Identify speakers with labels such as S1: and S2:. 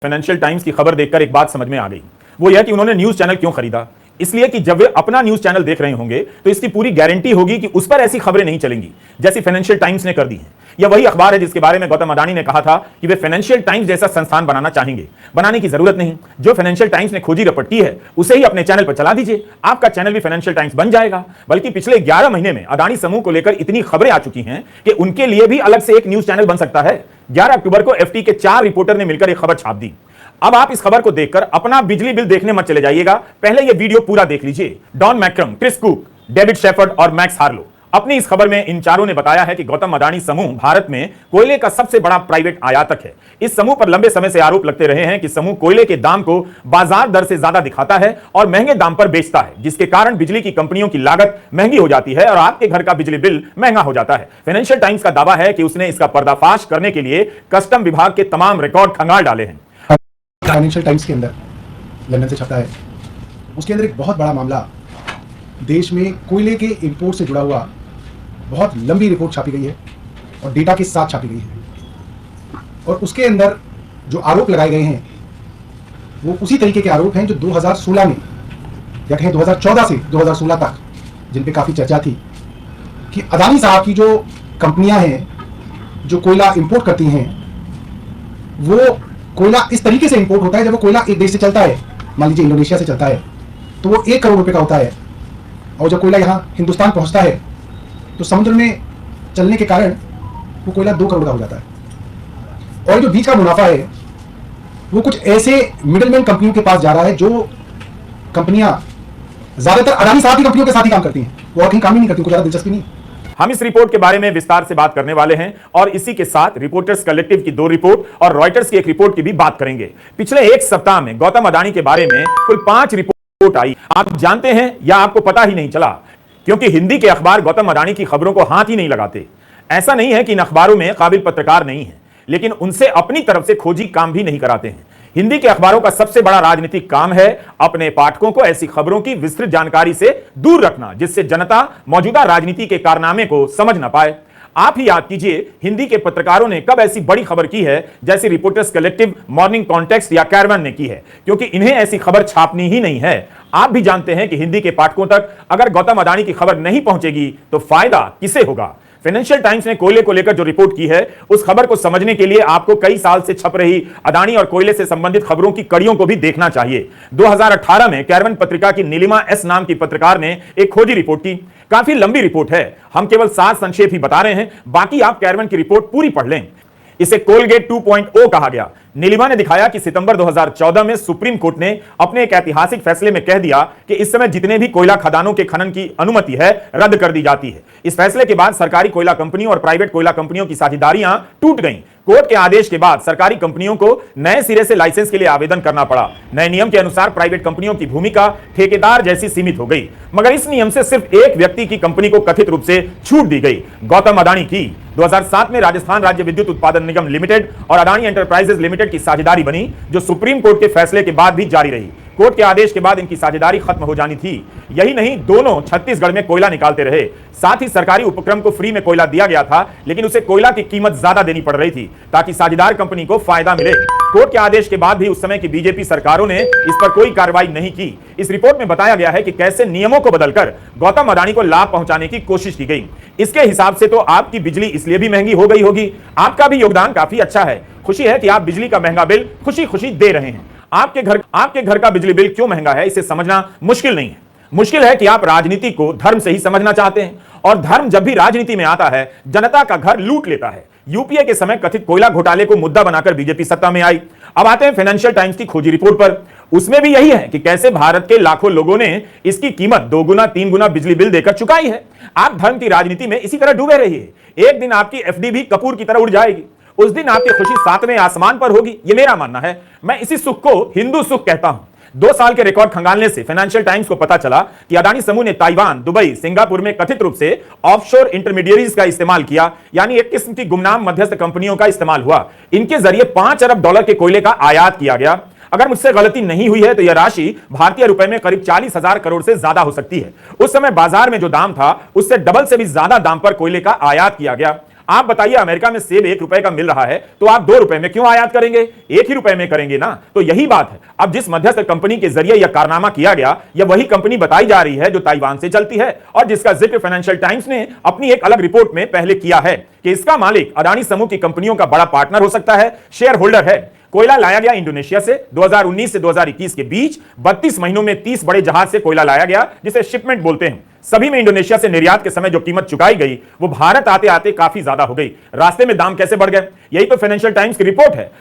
S1: Financial times की खबर देखकर एक बात समझ में आ गई। वो यह कि उन्होंने न्यूज चैनल क्यों खरीदा। इसलिए कि जब वे अपना न्यूज चैनल देख रहे होंगे तो इसकी पूरी गारंटी होगी कि उस पर ऐसी खबरें नहीं चलेंगी जैसी फाइनेंशियल टाइम्स ने कर दी हैं। यह वही अखबार है जिसके बारे में गौतम अडानी ने कहा था कि वे फाइनेंशियल टाइम्स जैसा संस्थान बनाना चाहेंगे। बनाने की जरूरत नहीं, जो फाइनेंशियल टाइम्स ने खोजी रपटी है उसे ही अपने चैनल पर चला दीजिए, आपका चैनल भी फाइनेंशियल टाइम्स बन जाएगा। बल्कि पिछले 11 महीने में अडानी समूह को लेकर इतनी खबरें आ चुकी हैं कि उनके लिए भी अलग से एक न्यूज चैनल बन सकता है। 11 अक्टूबर को एफटी के 4 रिपोर्टर ने मिलकर एक खबर छाप दी। अब आप इस खबर को देखकर अपना बिजली बिल देखने मत चले जाइएगा, पहले यह वीडियो पूरा देख लीजिए। Don McCrum, Chris Cook, David Shepherd और मैक्स हार्लो। अपनी इस खबर में इन चारों ने बताया है कि गौतम अडानी समूह भारत में कोयले का सबसे बड़ा प्राइवेट आयातक है। इस समूह पर लंबे समय से आरोप लगते रहे हैं कि समूह कोयले के दाम को बाजार दर से ज्यादा दिखाता है और महंगे दाम पर बेचता है, जिसके कारण बिजली की कंपनियों की लागत महंगी हो जाती है और आपके घर का बिजली बिल महंगा हो जाता है। फाइनेंशियल टाइम्स का दावा है कि उसने इसका पर्दाफाश करने के लिए कस्टम विभाग के तमाम रिकॉर्ड खंगाल डाले हैं।
S2: फाइनेंशियल टाइम्स के अंदर लंदन से छपा है, उसके अंदर एक बहुत बड़ा मामला देश में कोयले के इंपोर्ट से जुड़ा हुआ बहुत लंबी रिपोर्ट छापी गई है और डेटा के साथ छापी गई है। और उसके अंदर जो आरोप लगाए गए हैं वो उसी तरीके के आरोप हैं जो 2016 में या कहें 2014 से 2016 तक जिन पे काफ़ी चर्चा थी कि अडानी साहब की जो कंपनियां हैं जो कोयला इंपोर्ट करती हैं वो कोयला इस तरीके से इंपोर्ट होता है, जब वो कोयला एक देश से चलता है, मान लीजिए इंडोनेशिया से चलता है, तो वो 1 करोड़ रुपए का होता है और जब कोयला यहाँ हिंदुस्तान पहुँचता है तो समुद्र में चलने के कारण वो कोयला 2 करोड़ का हो जाता है। और जो बीच का मुनाफा है वो कुछ ऐसे मिडलमैन कंपनियों के पास जा रहा है जो कंपनियां ज्यादातर अडानी साहब की कंपनियों के साथ ही काम करती हैं, वो और कहीं काम ही नहीं करती, उनको ज्यादा दिलचस्पी नहीं।
S1: हम इस रिपोर्ट के बारे में विस्तार से बात करने वाले हैं और इसी के साथ रिपोर्टर्स कलेक्टिव की 2 रिपोर्ट और रॉयटर्स की एक रिपोर्ट की भी बात करेंगे। पिछले एक सप्ताह में गौतम अडानी के बारे में कुल 5 रिपोर्ट आई। आप जानते हैं या आपको पता ही नहीं चला, क्योंकि हिंदी के अखबार गौतम अडानी की खबरों को हाथ ही नहीं लगाते। ऐसा नहीं है कि इन अखबारों में काबिल पत्रकार नहीं है, लेकिन उनसे अपनी तरफ से खोजी काम भी नहीं कराते हैं। हिंदी के अखबारों का सबसे बड़ा राजनीतिक काम है अपने पाठकों को ऐसी खबरों की विस्तृत जानकारी से दूर रखना जिससे जनता मौजूदा राजनीति के कारनामे को समझ ना पाए। आप ही याद कीजिए हिंदी के पत्रकारों ने कब ऐसी बड़ी खबर की है जैसे रिपोर्टर्स कलेक्टिव, मॉर्निंग कॉन्टेक्स्ट या कैरवन ने की है, क्योंकि इन्हें ऐसी खबर छापनी ही नहीं है। आप भी जानते हैं कि हिंदी के पाठकों तक अगर गौतम अडानी की खबर नहीं पहुंचेगी तो फायदा किसे होगा। फाइनेंशियल टाइम्स ने कोयले को लेकर जो रिपोर्ट की है उस खबर को समझने के लिए आपको कई साल से छप रही अडानी और कोयले से संबंधित खबरों की कड़ियों को भी देखना चाहिए। 2018 में कैरवन पत्रिका की नीलिमा एस नाम की पत्रकार ने एक खोजी रिपोर्ट की। काफी लंबी रिपोर्ट है, हम केवल 7 संक्षेप ही बता रहे हैं, बाकी आप कैरवन की रिपोर्ट पूरी पढ़ लें। इसे कोलगेट 2.0 कहा गया। नीलिमा ने दिखाया कि सितंबर 2014 में सुप्रीम कोर्ट ने अपने एक ऐतिहासिक फैसले में कह दिया कि इस समय जितने भी कोयला खदानों के खनन की अनुमति है रद्द कर दी जाती है। इस फैसले के बाद सरकारी कोयला कंपनियों और प्राइवेट कोयला कंपनियों की साझेदारियां टूट गईं। कोर्ट के आदेश के बाद सरकारी कंपनियों को नए सिरे से लाइसेंस के लिए आवेदन करना पड़ा। नए नियम के अनुसार प्राइवेट कंपनियों की भूमिका ठेकेदार जैसी सीमित हो गई, मगर इस नियम से सिर्फ एक व्यक्ति की कंपनी को कथित रूप से छूट दी गई, गौतम अडानी की। 2007 में राजस्थान राज्य विद्युत उत्पादन निगम लिमिटेड और अडानी एंटरप्राइजेज लिमिटेड की साझेदारी बनी, जो सुप्रीम कोर्ट के फैसले के बाद भी जारी रही। कोर्ट के आदेश के बाद इनकी साझेदारी खत्म हो जानी थी। यही नहीं, दोनों छत्तीसगढ़ में कोयला निकालते रहे। साथ ही सरकारी उपक्रम को फ्री में कोयला दिया गया था, लेकिन उसे कोयला की कीमत ज्यादा देनी पड़ रही थी ताकि साझेदार कंपनी को फायदा मिले। कोर्ट के आदेश के बाद भी उस समय की बीजेपी सरकारों ने इस पर कोई कार्रवाई नहीं की। इस रिपोर्ट में बताया गया है कि कैसे नियमों को बदलकर गौतम अडानी को लाभ पहुंचाने की कोशिश की गई। इसके हिसाब से तो आपकी बिजली इसलिए भी महंगी हो गई होगी। आपका भी योगदान काफी अच्छा है। खुशी है कि आप बिजली का महंगा बिल खुशी खुशी दे रहे हैं। आपके घर का बिजली बिल क्यों महंगा है इसे समझना मुश्किल नहीं है। मुश्किल है कि आप राजनीति को धर्म से ही समझना चाहते हैं, और धर्म जब भी राजनीति में आता है जनता का घर लूट लेता है। यूपीए के समय कथित कोयला घोटाले को मुद्दा बनाकर बीजेपी सत्ता में आई। अब आते हैं फाइनेंशियल टाइम्स की खोजी रिपोर्ट पर। उसमें भी यही है कि कैसे भारत के लाखों लोगों ने इसकी कीमत 2 गुना 3 गुना बिजली बिल देकर चुकाई है। आप धर्म की राजनीति में इसी तरह डूबे रहिए, एक दिन आपकी एफडी भी कपूर की तरह उड़ जाएगी। उस दिन आपकी खुशी 7वें आसमान पर होगी, यह मेरा मानना है। मैं इसी सुख को हिंदू सुख कहता हूं। 2 साल के रिकॉर्ड खंगालने से फाइनेंशियल टाइम्स को पता चला कि अडानी समूह ने ताइवान, दुबई, सिंगापुर में कथित रूप से ऑफशोर इंटरमीडियरीज का इस्तेमाल किया, यानी एक किस्म की गुमनाम मध्यस्थ कंपनियों का इस्तेमाल हुआ। इनके जरिए $5 अरब के कोयले का आयात किया गया। अगर मुझसे गलती नहीं हुई है तो यह राशि भारतीय रुपए में करीब 40,000 करोड़ से ज्यादा हो सकती है। उस समय बाजार में जो दाम था उससे डबल से भी ज्यादा दाम पर कोयले का आयात किया गया। आप बताइए, अमेरिका में सेब 1 रुपए का मिल रहा है तो आप 2 रुपए में क्यों आयात करेंगे? 1 ही रुपए में करेंगे ना। तो यही बात है। अब जिस मध्यस्थ कंपनी के जरिए यह कारनामा किया गया, यह वही कंपनी बताई जा रही है जो ताइवान से चलती है और जिसका जिक्र फाइनेंशियल टाइम्स ने अपनी एक अलग रिपोर्ट में पहले किया है कि इसका मालिक अडानी समूह की कंपनियों का बड़ा पार्टनर हो सकता है, शेयर होल्डर है। कोयला लाया गया इंडोनेशिया से। 2019 से 2021 के बीच 32 महीनों में 30 बड़े जहाज से कोयला लाया गया, जिसे शिपमेंट बोलते हैं। सभी में इंडोनेशिया से निर्यात के समय जो कीमत चुकाई गई वो भारत आते आते काफी ज्यादा हो गई। रास्ते में दाम कैसे बढ़ गए? यही तो फाइनेंशियल टाइम्स की रिपोर्ट है।